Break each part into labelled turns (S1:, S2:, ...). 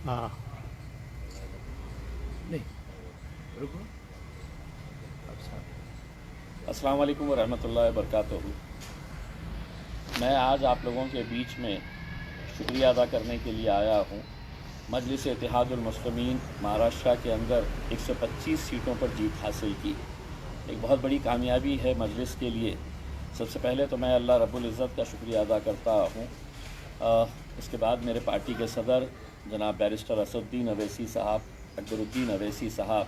S1: हाँ। नहीं, रुको। अच्छा।
S2: अस्सलाम वालेकुम वरहमतुल्लाहि वबरकातुहू। मैं आज आप लोगों के बीच में शुक्रिया अदा करने के लिए आया हूँ। मजलिस इत्तेहादुल मुस्लिमीन महाराष्ट्र के अंदर 125 सीटों पर जीत हासिल की, एक बहुत बड़ी कामयाबी है मजलिस के लिए। सबसे पहले तो मैं अल्लाह रब्बुल इज़्ज़त का शुक्रिया अदा करता हूँ। इसके बाद मेरे पार्टी के सदर जनाब बैरिस्टर असदुद्दीन अवैसी साहब, अकबरुद्दीन अवैसी साहब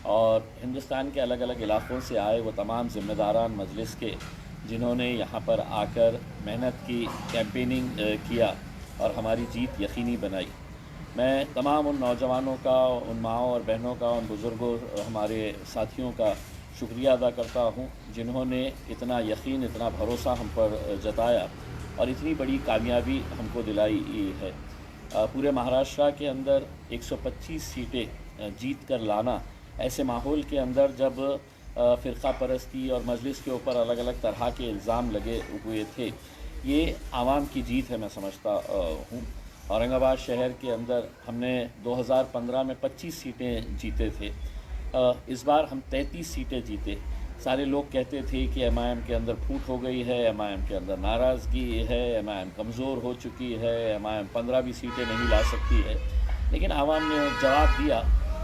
S2: और हिंदुस्तान के अलग अलग इलाक़ों से आए वो तमाम ज़िम्मेदारान मजलिस के, जिन्होंने यहाँ पर आकर मेहनत की, कैंपेनिंग किया और हमारी जीत यकीनी बनाई। मैं तमाम उन नौजवानों का, उन माँओं और बहनों का, उन बुज़ुर्गों, हमारे साथियों का शुक्रिया अदा करता हूँ जिन्होंने इतना यकीन, इतना भरोसा हम पर जताया और इतनी बड़ी कामयाबी हमको दिलाई है। पूरे महाराष्ट्र के अंदर 125 सीटें जीत कर लाना, ऐसे माहौल के अंदर जब फ़िरक़ा परस्ती और मजलिस के ऊपर अलग अलग तरह के इल्ज़ाम लगे हुए थे, ये आवाम की जीत है मैं समझता हूँ। औरंगाबाद शहर के अंदर हमने 2015 में 25 सीटें जीते थे, इस बार हम 33 सीटें जीते। सारे लोग कहते थे कि एमआईएम के अंदर फूट हो गई है, एमआईएम के अंदर नाराज़गी है, एमआईएम कमज़ोर हो चुकी है, एमआईएम 15 भी सीटें नहीं ला सकती है। लेकिन आवाम ने जवाब दिया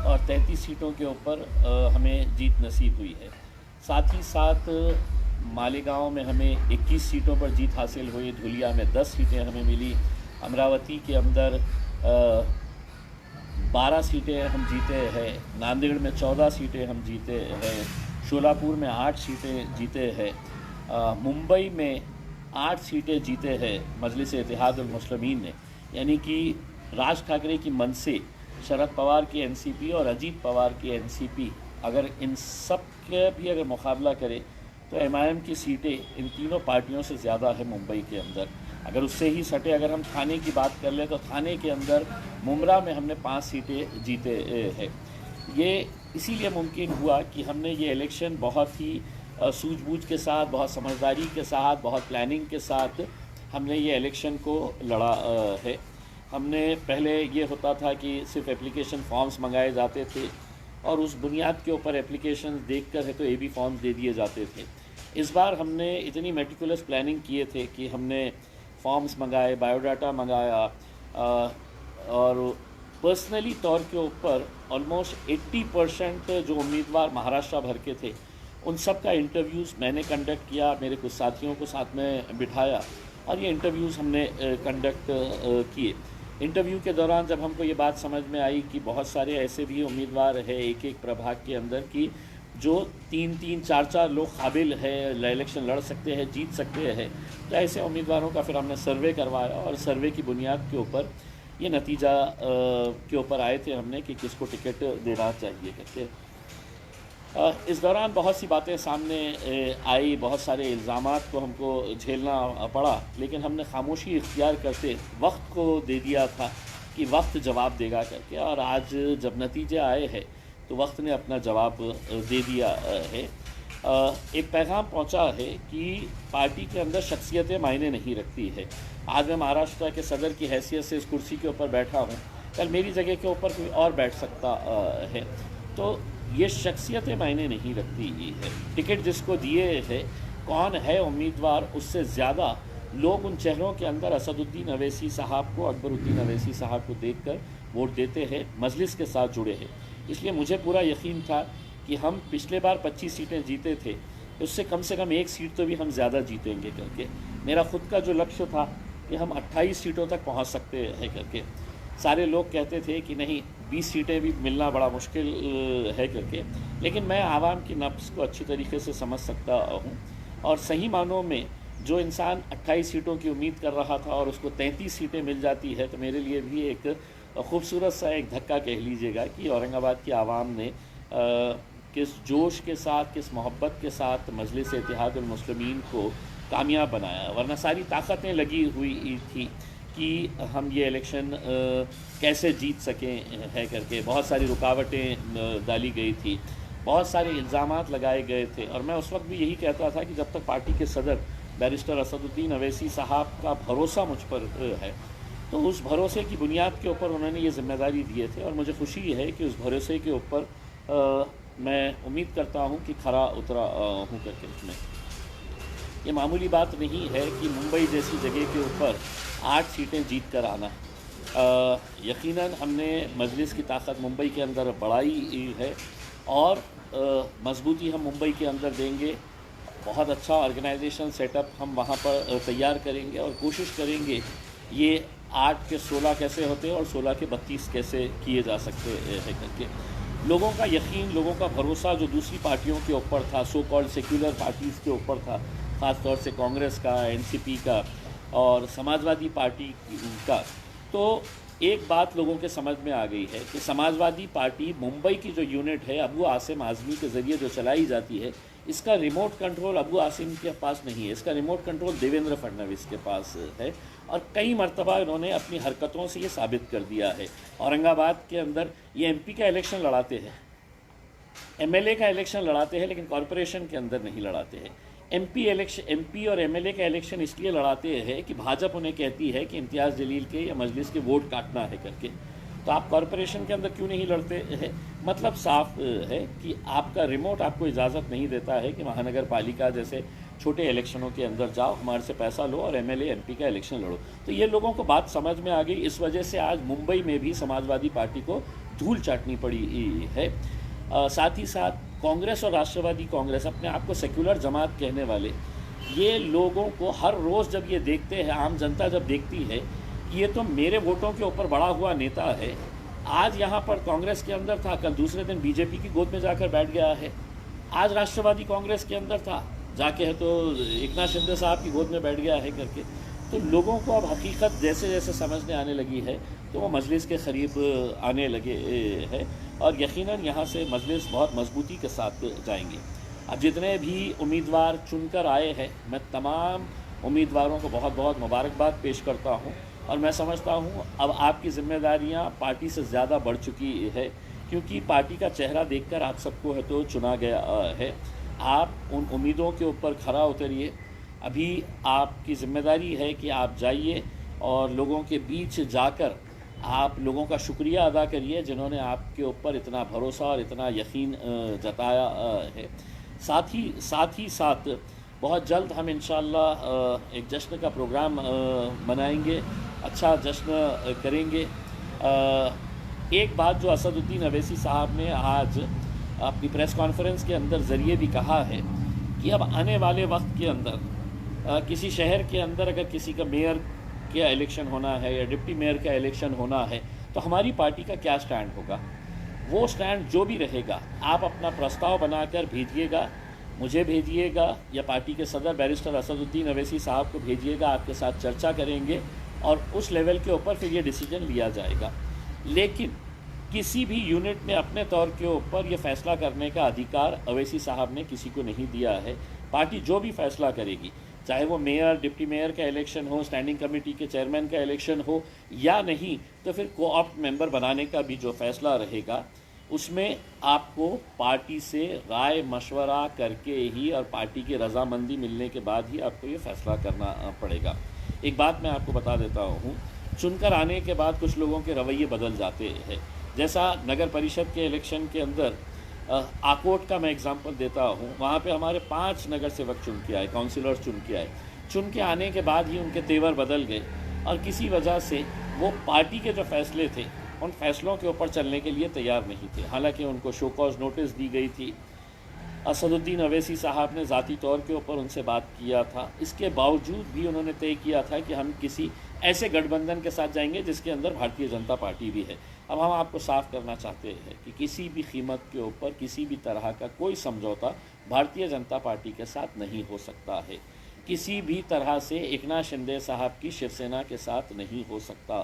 S2: और 33 सीटों के ऊपर हमें जीत नसीब हुई है। साथ ही साथ मालेगांव में हमें 21 सीटों पर जीत हासिल हुई, धुलिया में 10 सीटें हमें मिली, अमरावती के अंदर 12 सीटें हम जीते हैं, नांदेड़ में 14 सीटें हम जीते हैं, शोलापुर में 8 सीटें जीते हैं, मुंबई में 8 सीटें जीते हैं मजलिस इत्तेहादुल मुस्लिमीन ने। यानी कि राज ठाकरे की मन से, शरद पवार की एनसीपी और अजीत पवार की एनसीपी, अगर इन सब के भी अगर मुकाबला करे तो एमआईएम की सीटें इन तीनों पार्टियों से ज़्यादा है मुंबई के अंदर। अगर उससे ही सटे, अगर हम थाने की बात कर लें तो थाने के अंदर मुमरा में हमने 5 सीटें जीते हैं। ये इसीलिए मुमकिन हुआ कि हमने ये इलेक्शन बहुत ही सूझबूझ के साथ, बहुत समझदारी के साथ, बहुत प्लानिंग के साथ हमने ये इलेक्शन को लड़ा है। हमने पहले ये होता था कि सिर्फ एप्लीकेशन फॉर्म्स मंगाए जाते थे और उस बुनियाद के ऊपर एप्लीकेशन देखकर है तो एबी फॉर्म्स दे दिए जाते थे। इस बार हमने इतनी मेटिकुलस प्लानिंग किए थे कि हमने फॉर्म्स मंगाए, बायोडाटा मंगाया और पर्सनली तौर के ऊपर ऑलमोस्ट 80% जो उम्मीदवार महाराष्ट्र भर के थे उन सब का इंटरव्यूज़ मैंने कंडक्ट किया, मेरे कुछ साथियों को साथ में बिठाया और ये इंटरव्यूज़ हमने कंडक्ट किए। इंटरव्यू के दौरान जब हमको ये बात समझ में आई कि बहुत सारे ऐसे भी उम्मीदवार है एक एक प्रभाग के अंदर की जो 3-3, 4-4 लोग काबिल है, इलेक्शन लड़ सकते हैं, जीत सकते हैं, तो ऐसे उम्मीदवारों का फिर हमने सर्वे करवाया और सर्वे की बुनियाद के ऊपर ये नतीजा के ऊपर आए थे हमने कि किसको टिकट देना चाहिए करके। इस दौरान बहुत सी बातें सामने आई, बहुत सारे इल्ज़ामात को हमको झेलना पड़ा, लेकिन हमने खामोशी इख्तियार करते वक्त को दे दिया था कि वक्त जवाब देगा करके। और आज जब नतीजे आए हैं तो वक्त ने अपना जवाब दे दिया है। एक पैगाम पहुंचा है कि पार्टी के अंदर शख्सियतें मायने नहीं रखती है। आज मैं महाराष्ट्र के सदर की हैसियत से इस कुर्सी के ऊपर बैठा हूं, कल मेरी जगह के ऊपर कोई और बैठ सकता है, तो ये शख्सियतें मायने नहीं रखती है। टिकट जिसको दिए है, कौन है उम्मीदवार, उससे ज़्यादा लोग उन चेहरों के अंदर असदुद्दीन अवैसी साहब को, अकबरुद्दीन अवैसी साहब को देखकर वोट देते हैं, मजलिस के साथ जुड़े हैं। इसलिए मुझे पूरा यकीन था कि हम पिछले बार 25 सीटें जीते थे, उससे कम से कम 1 सीट तो भी हम ज़्यादा जीतेंगे करके। मेरा ख़ुद का जो लक्ष्य था कि हम 28 सीटों तक पहुंच सकते हैं करके। सारे लोग कहते थे कि नहीं 20 सीटें भी मिलना बड़ा मुश्किल है करके, लेकिन मैं आवाम की नब्ज़ को अच्छी तरीके से समझ सकता हूँ और सही मानों में जो इंसान 28 सीटों की उम्मीद कर रहा था और उसको 33 सीटें मिल जाती है तो मेरे लिए भी एक खूबसूरत सा एक धक्का कह लीजिएगा कि औरंगाबाद की आवाम ने किस जोश के साथ, किस मोहब्बत के साथ मजलिस इत्तेहादुल मुस्लिमीन को कामयाब बनाया। वरना सारी ताकतें लगी हुई थी कि हम ये इलेक्शन कैसे जीत सकें है करके। बहुत सारी रुकावटें डाली गई थी, बहुत सारे इल्ज़ामात लगाए गए थे और मैं उस वक्त भी यही कहता था कि जब तक पार्टी के सदर बैरिस्टर असदुद्दीन अवैसी साहब का भरोसा मुझ पर है, तो उस भरोसे की बुनियाद के ऊपर उन्होंने ये जिम्मेदारी दिए थे और मुझे खुशी है कि उस भरोसे के ऊपर मैं उम्मीद करता हूँ कि खरा उतरा हूँ करके इसमें। ये मामूली बात नहीं है कि मुंबई जैसी जगह के ऊपर 8 सीटें जीत कर आना। यकीनन हमने मजलिस की ताकत मुंबई के अंदर बढ़ाई है और मजबूती हम मुंबई के अंदर देंगे। बहुत अच्छा ऑर्गेनाइजेशन सेटअप हम वहाँ पर तैयार करेंगे और कोशिश करेंगे ये 8 के 16 कैसे होते हैं और 16 के 32 कैसे किए जा सकते हैं करके। लोगों का यकीन, लोगों का भरोसा जो दूसरी पार्टियों के ऊपर था, सो कॉल्ड सेक्युलर पार्टीज़ के ऊपर था, ख़ास तौर से कांग्रेस का, एनसीपी का और समाजवादी पार्टी का, तो एक बात लोगों के समझ में आ गई है कि समाजवादी पार्टी मुंबई की जो यूनिट है अबू आसिम आज़मी के ज़रिए जो चलाई जाती है, इसका रिमोट कंट्रोल अबू आसिम के पास नहीं है, इसका रिमोट कंट्रोल देवेंद्र फडणवीस के पास है। और कई मरतबा इन्होंने अपनी हरकतों से ये साबित कर दिया है। औरंगाबाद के अंदर ये एमपी का इलेक्शन लड़ाते हैं, एमएलए का इलेक्शन लड़ाते हैं, लेकिन कॉरपोरेशन के अंदर नहीं लड़ाते हैं। एमपी और एमएलए का इलेक्शन इसलिए लड़ाते हैं कि भाजपा उन्हें कहती है कि इम्तियाज़ जलील के या मजलिस के वोट काटना है करके। तो आप कॉरपोरेशन के अंदर क्यों नहीं लड़ते हैं? मतलब साफ है कि आपका रिमोट आपको इजाज़त नहीं देता है कि महानगर पालिका जैसे छोटे इलेक्शनों के अंदर जाओ, हमारे से पैसा लो और एमएलए एमपी का इलेक्शन लड़ो। तो ये लोगों को बात समझ में आ गई। इस वजह से आज मुंबई में भी समाजवादी पार्टी को धूल चाटनी पड़ी है। साथ ही साथ कांग्रेस और राष्ट्रवादी कांग्रेस, अपने आप को सेक्युलर जमात कहने वाले, ये लोगों को हर रोज़ जब ये देखते हैं, आम जनता जब देखती है कि ये तो मेरे वोटों के ऊपर बड़ा हुआ नेता है, आज यहाँ पर कांग्रेस के अंदर था, कल दूसरे दिन बीजेपी की गोद में जाकर बैठ गया है, आज राष्ट्रवादी कांग्रेस के अंदर था, जाके है तो एकनाथ शिंदे साहब की गोद में बैठ गया है करके। तो लोगों को अब हकीकत जैसे जैसे समझने आने लगी है तो वो मजलिस के करीब आने लगे है और यकीनन यहाँ से मजलिस बहुत मजबूती के साथ जाएंगे। अब जितने भी उम्मीदवार चुनकर आए हैं, मैं तमाम उम्मीदवारों को बहुत बहुत मुबारकबाद पेश करता हूँ और मैं समझता हूँ अब आपकी ज़िम्मेदारियाँ पार्टी से ज़्यादा बढ़ चुकी है, क्योंकि पार्टी का चेहरा देखकर आप सबको है तो चुना गया है। आप उन उम्मीदों के ऊपर खरा उतरिए। अभी आपकी ज़िम्मेदारी है कि आप जाइए और लोगों के बीच जाकर आप लोगों का शुक्रिया अदा करिए जिन्होंने आपके ऊपर इतना भरोसा और इतना यकीन जताया है। साथ ही साथ बहुत जल्द हम इंशाअल्लाह एक जश्न का प्रोग्राम मनाएंगे, अच्छा जश्न करेंगे। एक बात जो असदुद्दीन अवैसी साहब ने आज अपनी प्रेस कॉन्फ्रेंस के अंदर ज़रिए भी कहा है कि अब आने वाले वक्त के अंदर किसी शहर के अंदर अगर किसी का मेयर का इलेक्शन होना है या डिप्टी मेयर का इलेक्शन होना है तो हमारी पार्टी का क्या स्टैंड होगा। वो स्टैंड जो भी रहेगा आप अपना प्रस्ताव बनाकर भेजिएगा, मुझे भेजिएगा या पार्टी के सदर बैरिस्टर असदुद्दीन अवैसी साहब को भेजिएगा, आपके साथ चर्चा करेंगे और उस लेवल के ऊपर फिर ये डिसीजन लिया जाएगा। लेकिन किसी भी यूनिट ने अपने तौर के ऊपर ये फ़ैसला करने का अधिकार अवैसी साहब ने किसी को नहीं दिया है। पार्टी जो भी फ़ैसला करेगी, चाहे वो मेयर, डिप्टी मेयर का इलेक्शन हो, स्टैंडिंग कमेटी के चेयरमैन का इलेक्शन हो या नहीं, तो फिर कोऑप्ट मेंबर बनाने का भी जो फ़ैसला रहेगा उसमें आपको पार्टी से राय मशवरा करके ही और पार्टी की रजामंदी मिलने के बाद ही आपको ये फ़ैसला करना पड़ेगा। एक बात मैं आपको बता देता हूँ, चुनकर आने के बाद कुछ लोगों के रवैये बदल जाते हैं। जैसा नगर परिषद के इलेक्शन के अंदर आकोट का मैं एग्जांपल देता हूँ, वहाँ पे हमारे 5 नगर सेवक चुन के आए, काउंसिलर्स चुन के आए। चुन के आने के बाद ही उनके तेवर बदल गए और किसी वजह से वो पार्टी के जो फैसले थे उन फैसलों के ऊपर चलने के लिए तैयार नहीं थे। हालांकि उनको शो कॉज नोटिस दी गई थी, असदुद्दीन अवैसी साहब ने ज़ाती तौर के ऊपर उनसे बात किया था, इसके बावजूद भी उन्होंने तय किया था कि हम किसी ऐसे गठबंधन के साथ जाएंगे जिसके अंदर भारतीय जनता पार्टी भी है। अब हम आपको साफ करना चाहते हैं कि किसी भी कीमत के ऊपर किसी भी तरह का कोई समझौता भारतीय जनता पार्टी के साथ नहीं हो सकता है। किसी भी तरह से एकनाथ शिंदे साहब की शिवसेना के साथ नहीं हो सकता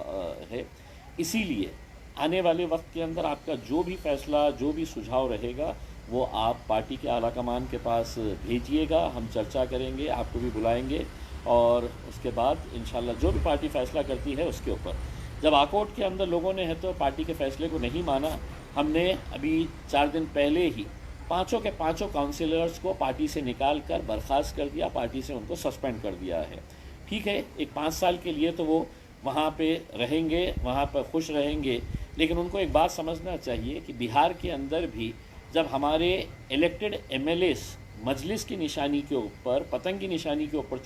S2: है। इसीलिए आने वाले वक्त के अंदर आपका जो भी फैसला, जो भी सुझाव रहेगा वो आप पार्टी के आला कमान के पास भेजिएगा, हम चर्चा करेंगे, आपको भी बुलाएंगे और उसके बाद इंशाल्लाह जो भी पार्टी फ़ैसला करती है उसके ऊपर। जब आकोट के अंदर लोगों ने है तो पार्टी के फ़ैसले को नहीं माना, हमने अभी 4 दिन पहले ही 5 के 5 काउंसिलर्स को पार्टी से निकाल कर बर्खास्त कर दिया, पार्टी से उनको सस्पेंड कर दिया है। ठीक है, एक 5 साल के लिए तो वो वहाँ पे रहेंगे, वहाँ पर खुश रहेंगे। लेकिन उनको एक बात समझना चाहिए कि बिहार के अंदर भी जब हमारे इलेक्टेड एमएलएस मजलिस की निशानी के ऊपर, पतंग की निशानी के ऊपर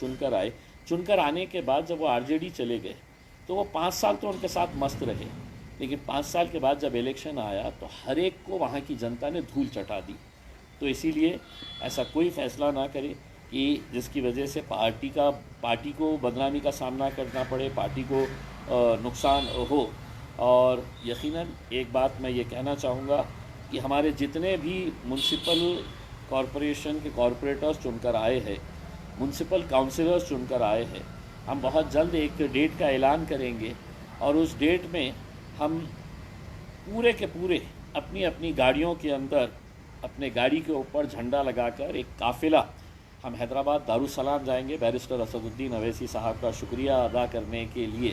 S2: चुनकर आने के बाद जब वो आरजेडी चले गए तो वो 5 साल तो उनके साथ मस्त रहे, लेकिन 5 साल के बाद जब इलेक्शन आया तो हर एक को वहाँ की जनता ने धूल चटा दी। तो इसीलिए ऐसा कोई फ़ैसला ना करें कि जिसकी वजह से पार्टी को बदनामी का सामना करना पड़े, पार्टी को नुकसान हो। और यकीनन एक बात मैं ये कहना चाहूँगा कि हमारे जितने भी म्युनिसिपल कॉरपोरेशन के कॉरपोरेटर्स चुनकर आए हैं, म्युनिसिपल काउंसिलर्स चुनकर आए हैं, हम बहुत जल्द एक डेट का ऐलान करेंगे और उस डेट में हम पूरे के पूरे अपनी अपनी गाड़ियों के अंदर, अपने गाड़ी के ऊपर झंडा लगाकर एक काफ़िला हम हैदराबाद दारुसलाम जाएंगे बैरिस्टर असदुद्दीन अवैसी साहब का शुक्रिया अदा करने के लिए।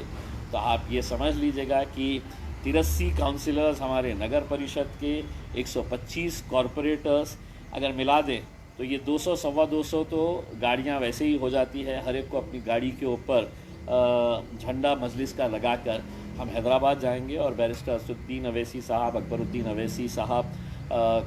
S2: तो आप ये समझ लीजिएगा कि 83 काउंसिलर्स हमारे नगर परिषद के, 125 कॉरपोरेटर्स अगर मिला दें तो ये 200 सवा 200 तो गाड़ियाँ वैसे ही हो जाती है। हर एक को अपनी गाड़ी के ऊपर झंडा मजलिस का लगाकर हम हैदराबाद जाएंगे और बैरिस्टर असदुद्दीन अवैसी साहब, अकबरुद्दीन अवैसी साहब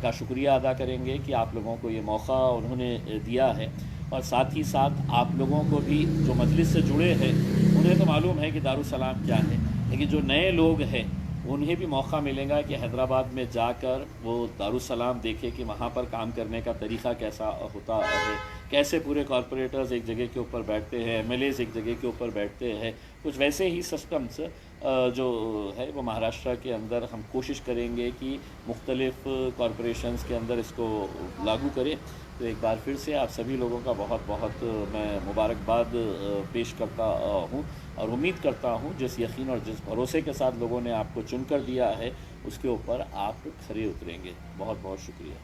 S2: का शुक्रिया अदा करेंगे कि आप लोगों को ये मौका उन्होंने दिया है। और साथ ही साथ आप लोगों को भी जो मजलिस से जुड़े हैं उन्हें तो मालूम है कि दारुसलाम क्या है, लेकिन जो नए लोग हैं उन्हें भी मौका मिलेगा कि हैदराबाद में जाकर वो दारुसलाम देखें कि वहाँ पर काम करने का तरीक़ा कैसा होता है, कैसे पूरे कॉरपोरेटर्स एक जगह के ऊपर बैठते हैं, एमएलएस एक जगह के ऊपर बैठते हैं। कुछ वैसे ही सिस्टम्स जो है वो महाराष्ट्र के अंदर हम कोशिश करेंगे कि मुख्तलिफ़ कॉरपोरेशंस के अंदर इसको लागू करें। तो एक बार फिर से आप सभी लोगों का बहुत बहुत मैं मुबारकबाद पेश करता हूँ और उम्मीद करता हूँ जिस यकीन और जिस भरोसे के साथ लोगों ने आपको चुनकर दिया है उसके ऊपर आप खरे उतरेंगे। बहुत बहुत शुक्रिया।